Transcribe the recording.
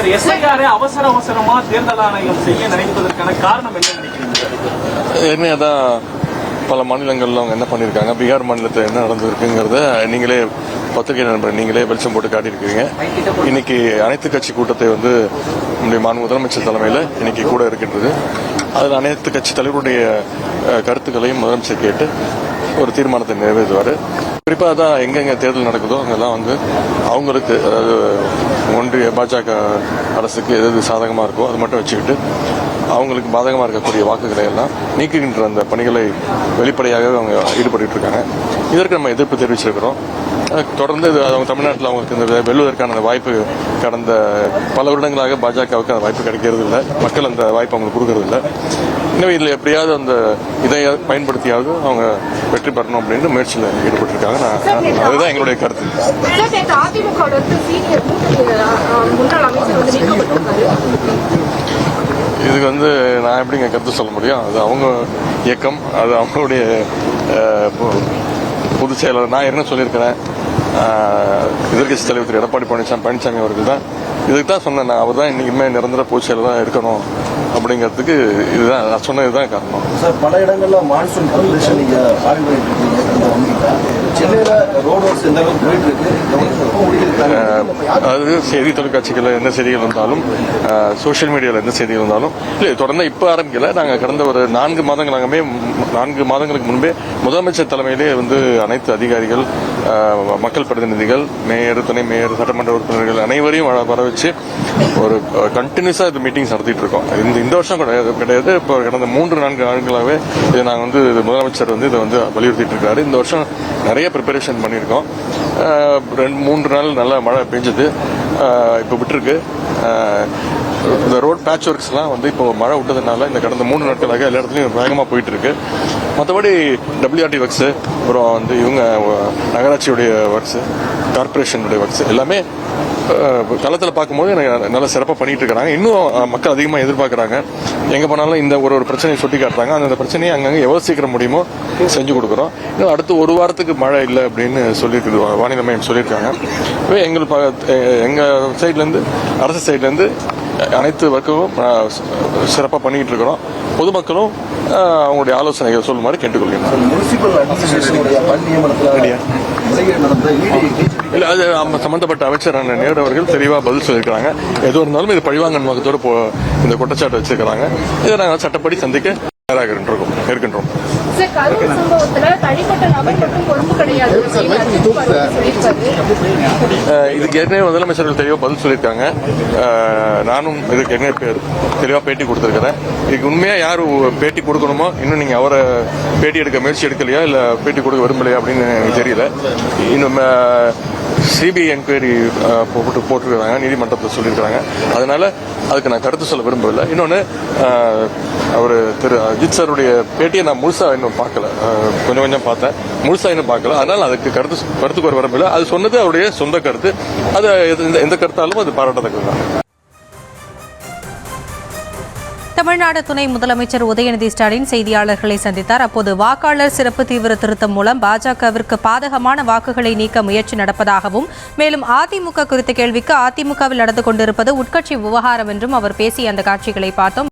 Sir எஸ்ஐஆரை அவசரமா தேர்தல் ஆணையம் செய்ய நினைப்பதற்கான காரணம் என்ன நினைக்கிறீங்க? ஏற்கனவே அதான் பல மாநிலங்கள்ல அவங்க என்ன பண்ணியிருக்காங்க, பீகார் மாநிலத்தில் என்ன நடந்திருக்குங்கிறத நீங்களே பத்திரிகை நண்பர் நீங்களே வெளிச்சம் போட்டு காட்டியிருக்கீங்க. இன்னைக்கு அனைத்து கட்சி கூட்டத்தை நம்முடைய முதலமைச்சர் தலைமையில் இன்னைக்கு கூட இருக்கின்றது. அதில் அனைத்து கட்சி தலைவருடைய கருத்துக்களையும் முதலமைச்சர் கேட்டு ஒரு தீர்மானத்தை நிறைவேற்றுவார். குறிப்பாக தான் எங்கெங்க தேர்தல் நடக்குதோ அங்கெல்லாம் அவங்களுக்கு, அதாவது ஒன்றிய பாஜக அரசுக்கு எது சாதகமாக இருக்கோ அது மட்டும் வச்சுக்கிட்டு அவங்களுக்கு பாதகமாக இருக்கக்கூடிய வாக்குகளை எல்லாம் நீக்குகின்ற அந்த பணிகளை வெளிப்படையாகவே அவங்க ஈடுபட்டு இருக்காங்க. இதற்கு நம்ம எதிர்ப்பு தெரிவிச்சிருக்கிறோம். தொடர்ந்து அவங்க தமிழ்நாட்டில் அவங்களுக்கு இந்த வெல்வதற்கான வாய்ப்பு கடந்த பல வருடங்களாக பாஜகவுக்கு அந்த வாய்ப்பு கிடைக்கிறது இல்லை. மக்கள் அந்த வாய்ப்பு அவங்களுக்கு கொடுக்கறது இல்லை. இன்னும் இதில் எப்படியாவது அந்த இதை பயன்படுத்தியாவது அவங்க வெற்றி பெறணும் அப்படின்னு முயற்சியில் ஈடுபட்டு இருக்காங்க. அதுதான் எங்களுடைய கருத்து. இதுக்கு நான் எப்படிங்க கருத்து சொல்ல முடியும்? அது அவங்க இயக்கம், அது அவங்களுடைய பொதுச் செயலர். நான் என்ன சொல்லியிருக்கிறேன், எதிர்கட்சி தலைவர் திரு எடப்பாடி பழனிசாமி அவர்கள் தான் இதுக்கு தான் சொன்னேன். அவர் தான் இன்னைக்குமே நிரந்தர பொதுச் செயலர் தான் இருக்கணும் அப்படிங்கிறதுக்கு இதுதான் நான் சொன்னதுதான் காரணம். சார், பல இடங்கள்ல மான்சூன் ப்ரிப்பரேஷன் நீங்க ஆய்வு பண்ணிட்டு இருக்கீங்க. சென்னையில ரோடு ஒர்க்ஸ் எந்த அளவுக்கு போயிட்டு இருக்கு? அதாவது செய்தி தொலைக்காட்சிகள் எந்த செய்திகள் இருந்தாலும், சோசியல் மீடியாவில் எந்த செய்திகள் இருந்தாலும் இல்லை, தொடர்ந்து இப்போ ஆரம்பிக்கல. நாங்கள் கடந்த ஒரு 4 மாதங்களுக்கு முன்பே முதலமைச்சர் தலைமையிலே அனைத்து அதிகாரிகள், மக்கள் பிரதிநிதிகள், மேயர், துணை மேயர், சட்டமன்ற உறுப்பினர்கள் அனைவரையும் வர வச்சு ஒரு கண்டினியூஸா இது மீட்டிங்ஸ் நடத்திட்டு இருக்கோம். இந்த வருஷம் கிடையாது, இப்போ கடந்த 3-4 ஆண்டுகளாகவே இதை நாங்கள் முதலமைச்சர் இதை வலியுறுத்திட்டு இருக்காரு. இந்த வருஷம் நிறைய ப்ரிப்பரேஷன் பண்ணியிருக்கோம். 2-3 நாள் நல்லா மழை பெஞ்சது, இப்போ விட்டுருக்கு. இந்த ரோட் பேட்ச் ஒர்க்ஸ்லாம் இப்போ மழை விட்டதுனால இந்த கடந்த 3 நாட்களாக எல்லா இடத்துலையும் வேகமாக போயிட்டு இருக்கு. மற்றபடி WRT ஒர்க்ஸ், அப்புறம் இவங்க நகராட்சியுடைய ஒர்க்ஸ், கார்பரேஷனுடைய ஒர்க்ஸ் எல்லாமே களத்தில் பார்க்கும்போது எனக்கு நல்லா சிறப்பாக பண்ணிட்டு இருக்கிறாங்க. இன்னும் மக்கள் அதிகமாக எதிர்பார்க்குறாங்க. எங்கே போனாலும் இந்த ஒரு பிரச்சனையை சுட்டி காட்டுறாங்க. அந்த பிரச்சனையை அங்கங்கே எவ்வளோ சீக்கிரம் முடியுமோ செஞ்சு கொடுக்குறோம். இன்னும் அடுத்து 1 வாரத்துக்கு மழை இல்லை அப்படின்னு சொல்லியிருக்கு, வானிலை மையம் சொல்லியிருக்காங்க. எங்கள் சைட்லேருந்து, அரசு சைட்லேருந்து அனைத்து வர்க்கும் சிறப்பாக பண்ணிக்கிட்டு இருக்கிறோம். பொதுமக்களும் அவங்களுடைய ஆலோசனைகள் சொல்லுமாறு கேட்டுக்கொள்கிறேன். இல்ல, அது சம்பந்தப்பட்ட அமைச்சரான நேரு அவர்கள் தெளிவா பதில் சொல்லியிருக்காங்க. எது இருந்தாலும் இது பழிவாங்க நோக்கத்தோடு இந்த குற்றச்சாட்டு வச்சிருக்கிறாங்க. இதை நாங்கள் சட்டப்படி சந்திக்க தயாராக இருக்கின்றோம். இதுக்கு ஏற்கனவே முதலமைச்சர்கள் தெளிவா பதில் சொல்லியிருக்காங்க. நானும் இதுக்கு ஏற்கனவே தெளிவா பேட்டி கொடுத்திருக்கிறேன். இதுக்கு உண்மையா யாரு பேட்டி கொடுக்கணுமோ, இன்னும் நீங்க அவரை பேட்டி எடுக்க முயற்சி எடுக்கலையா, இல்ல பேட்டி கொடுக்க விரும்பலையா அப்படின்னு எனக்கு தெரியல. இன்னும் சிபிஐ என்கொயரி போட்டிருக்காங்க, நீதிமன்றத்தில் சொல்லியிருக்காங்க. அதனால அதுக்கு நான் கருத்து சொல்ல விரும்பவில்லை. இன்னொன்று, அவர் திரு அஜித் சாருடைய பேட்டியை நான் முழுசா இன்னும் பார்க்கல, கொஞ்சம் பார்த்தேன், முழுசா இன்னும் பார்க்கல. அதனால அதுக்கு கருத்துக்கு ஒரு விரும்பவில்லை. அது சொன்னது அவருடைய சொந்த கருத்து. அது எந்த கருத்தாலும் அது பாராட்டத்தக்கது தான். தமிழ்நாடு துணை முதலமைச்சர் உதயநிதி ஸ்டாலின் செய்தியாளர்களை சந்தித்தார். அப்போது வாக்காளர் சிறப்பு தீவிர திருத்தம் மூலம் பாஜகவிற்கு பாதகமான வாக்குகளை நீக்க முயற்சி நடப்பதாகவும், மேலும் அதிமுக குறித்த கேள்விக்கு அதிமுகவில் நடந்து கொண்டிருப்பது உட்கட்சி விவகாரம் என்றும் அவர் பேசிய அந்த காட்சிகளை பார்த்தோம்.